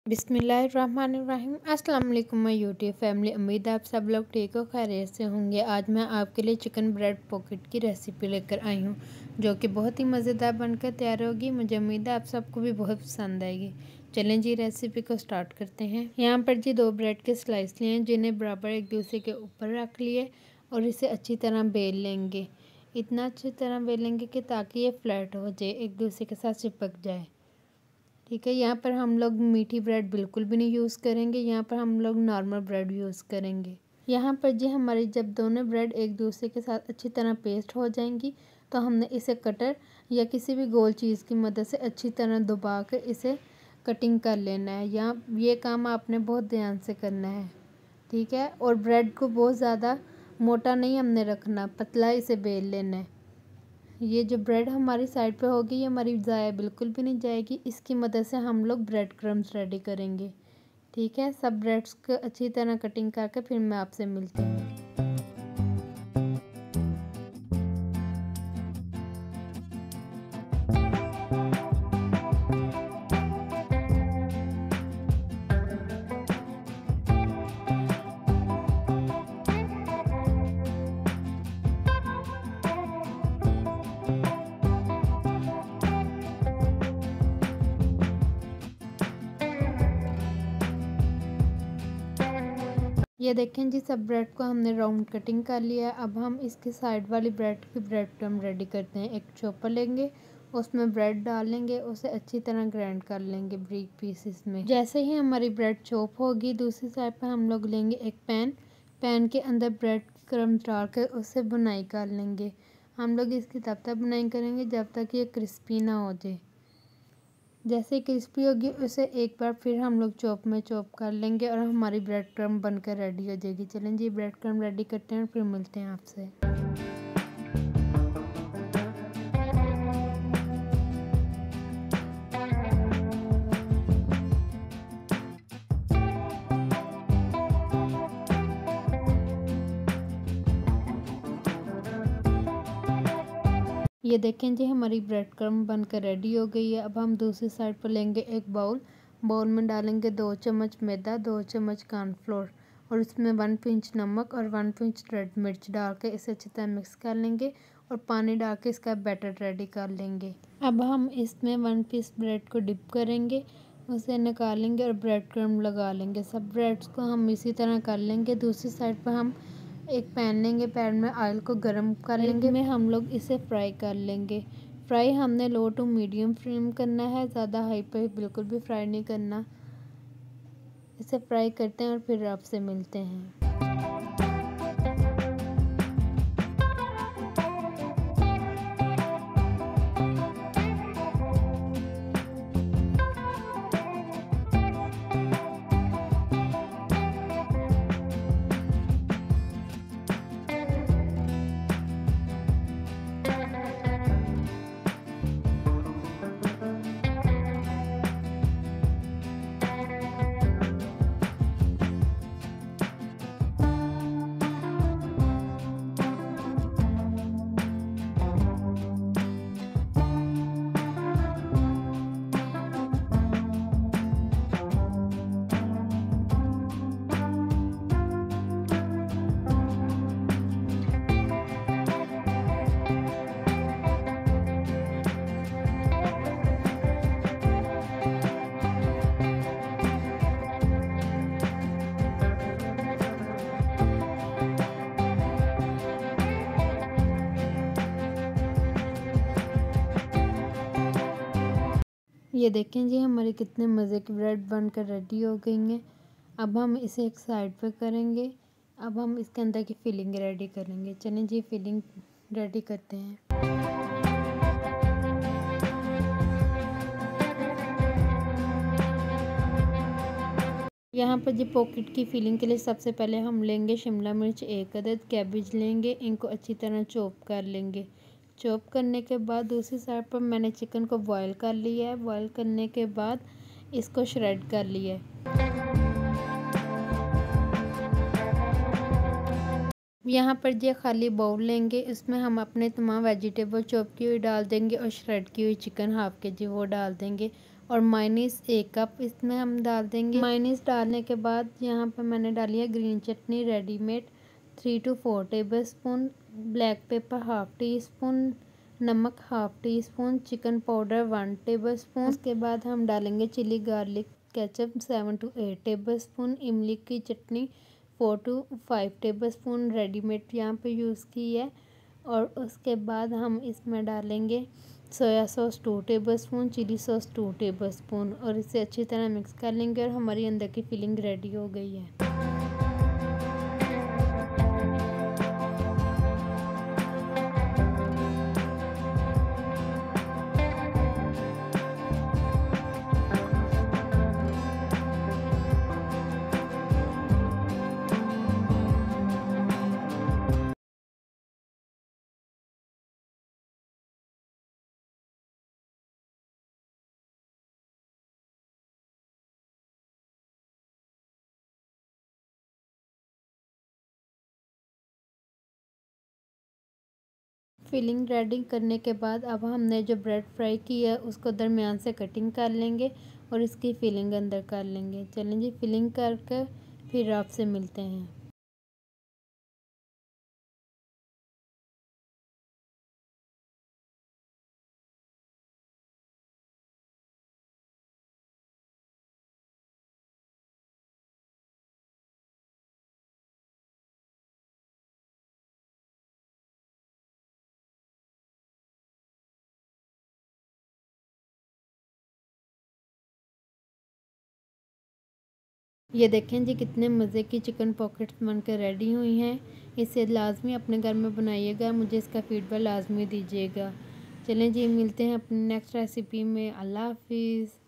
बिस्मिल्लाहिर्रहमानिर्रहीम। अस्सलाम वालेकुम माय यूट्यूब फैमिली। उम्मीद है आप सब लोग ठीक हो, खैरियत से होंगे। आज मैं आपके लिए चिकन ब्रेड पॉकेट की रेसिपी लेकर आई हूँ, जो कि बहुत ही मज़ेदार बनकर तैयार होगी। मुझे उम्मीद है आप सबको भी बहुत पसंद आएगी। चलें जी, रेसिपी को स्टार्ट करते हैं। यहाँ पर जी 2 ब्रेड के स्लाइस लिए हैं, जिन्हें बराबर एक दूसरे के ऊपर रख लिए और इसे अच्छी तरह बेल लेंगे। इतना अच्छी तरह बेलेंगे कि ताकि ये फ्लैट हो जाए, एक दूसरे के साथ चिपक जाए। ठीक है। यहाँ पर हम लोग मीठी ब्रेड बिल्कुल भी नहीं यूज़ करेंगे, यहाँ पर हम लोग नॉर्मल ब्रेड यूज़ करेंगे। यहाँ पर जी हमारी जब दोनों ब्रेड एक दूसरे के साथ अच्छी तरह पेस्ट हो जाएंगी, तो हमने इसे कटर या किसी भी गोल चीज़ की मदद से अच्छी तरह दबा कर इसे कटिंग कर लेना है। यहाँ ये काम आपने बहुत ध्यान से करना है। ठीक है। और ब्रेड को बहुत ज़्यादा मोटा नहीं हमने रखना, पतला इसे बेल लेना है। ये जो ब्रेड हमारी साइड पे होगी, ये हमारी ज़ाया बिल्कुल भी नहीं जाएगी। इसकी मदद से हम लोग ब्रेड क्रम्स रेडी करेंगे। ठीक है। सब ब्रेड्स को अच्छी तरह कटिंग करके फिर मैं आपसे मिलती हूँ। ये देखें जी, सब ब्रेड को हमने राउंड कटिंग कर लिया है। अब हम इसके साइड वाली ब्रेड की ब्रेड क्रम्ब रेडी करते हैं। एक चॉपर लेंगे, उसमें ब्रेड डालेंगे, उसे अच्छी तरह ग्राइंड कर लेंगे ब्रीक पीसेस में। जैसे ही हमारी ब्रेड चॉप होगी, दूसरी साइड पर हम लोग लेंगे एक पैन के अंदर ब्रेड क्रम्ब डाल कर उससे बुनाई कर लेंगे। हम लोग इसकी तब तक बुनाई करेंगे जब तक ये क्रिस्पी ना हो जाए। जैसे क्रिस्पी होगी, उसे एक बार फिर हम लोग चॉप में चॉप कर लेंगे और हमारी ब्रेड क्रम्ब बनकर रेडी हो जाएगी। चलें जी, ब्रेड क्रम्ब रेडी करते हैं और फिर मिलते हैं आपसे। ये देखें जी, हमारी ब्रेड क्रम्ब बनकर रेडी हो गई है। अब हम दूसरी साइड पर लेंगे एक बाउल में डालेंगे 2 चम्मच मैदा, 2 चम्मच कॉर्नफ्लोर और इसमें 1 पिंच नमक और 1 पिंच रेड मिर्च डाल के इसे अच्छी तरह मिक्स कर लेंगे और पानी डाल के इसका बैटर रेडी कर लेंगे। अब हम इसमें 1 पीस ब्रेड को डिप करेंगे, उसे निकालेंगे और ब्रेड क्रम्ब लगा लेंगे। सब ब्रेड्स को हम इसी तरह कर लेंगे। दूसरी साइड पर हम एक पैन लेंगे, पैन में ऑयल को गर्म कर लेंगे, में हम लोग इसे फ्राई कर लेंगे। फ्राई हमने लो टू मीडियम फ्लेम करना है, ज़्यादा हाई पे बिल्कुल भी फ्राई नहीं करना। इसे फ्राई करते हैं और फिर आपसे मिलते हैं। ये देखें जी, हमारी कितने मज़े की ब्रेड बनकर रेडी हो गई हैं। अब हम इसे एक साइड पे करेंगे। अब हम इसके अंदर की फिलिंग रेडी करेंगे। चलें जी, फिलिंग रेडी करते हैं। यहाँ पर जी पॉकेट की फिलिंग के लिए सबसे पहले हम लेंगे शिमला मिर्च 1 अदद, कैबेज लेंगे, इनको अच्छी तरह चॉप कर लेंगे। चॉप करने के बाद दूसरी साइड पर मैंने चिकन को बॉईल कर लिया है। बॉईल करने के बाद इसको श्रेड कर लिया है। यहाँ पर जो खाली बाउल लेंगे, इसमें हम अपने तमाम वेजिटेबल चॉप की हुई डाल देंगे और श्रेड की हुई चिकन ½ kg वो डाल देंगे और मायोनीज़ 1 कप इसमें हम डाल देंगे। मायोनीज़ डालने के बाद यहाँ पर मैंने डाली है green chutney readymade 3 to 4 tablespoon, black pepper half teaspoon, नमक half teaspoon, chicken powder 1 tablespoon. उसके बाद हम डालेंगे chilli garlic ketchup 7 to 8 tablespoon, इमली की चटनी 4 to 5 टेबलस्पून रेडीमेड यहाँ पे यूज़ की है। और उसके बाद हम इसमें डालेंगे soya sauce 2 tablespoon, chilli sauce 2 tablespoon और इसे अच्छी तरह मिक्स कर लेंगे और हमारी अंदर की फिलिंग रेडी हो गई है। फिलिंग रेडी करने के बाद अब हमने जो ब्रेड फ्राई की है उसको दरमियान से कटिंग कर लेंगे और इसकी फिलिंग अंदर कर लेंगे। चलें जी, फिलिंग करके फिर आपसे मिलते हैं। ये देखें जी कितने मज़े की चिकन पॉकेट्स बनकर रेडी हुई हैं। इसे लाजमी अपने घर में बनाइएगा, मुझे इसका फीडबैक लाजमी दीजिएगा। चलें जी, मिलते हैं अपनी नेक्स्ट रेसिपी में। अल्लाह हाफिज़।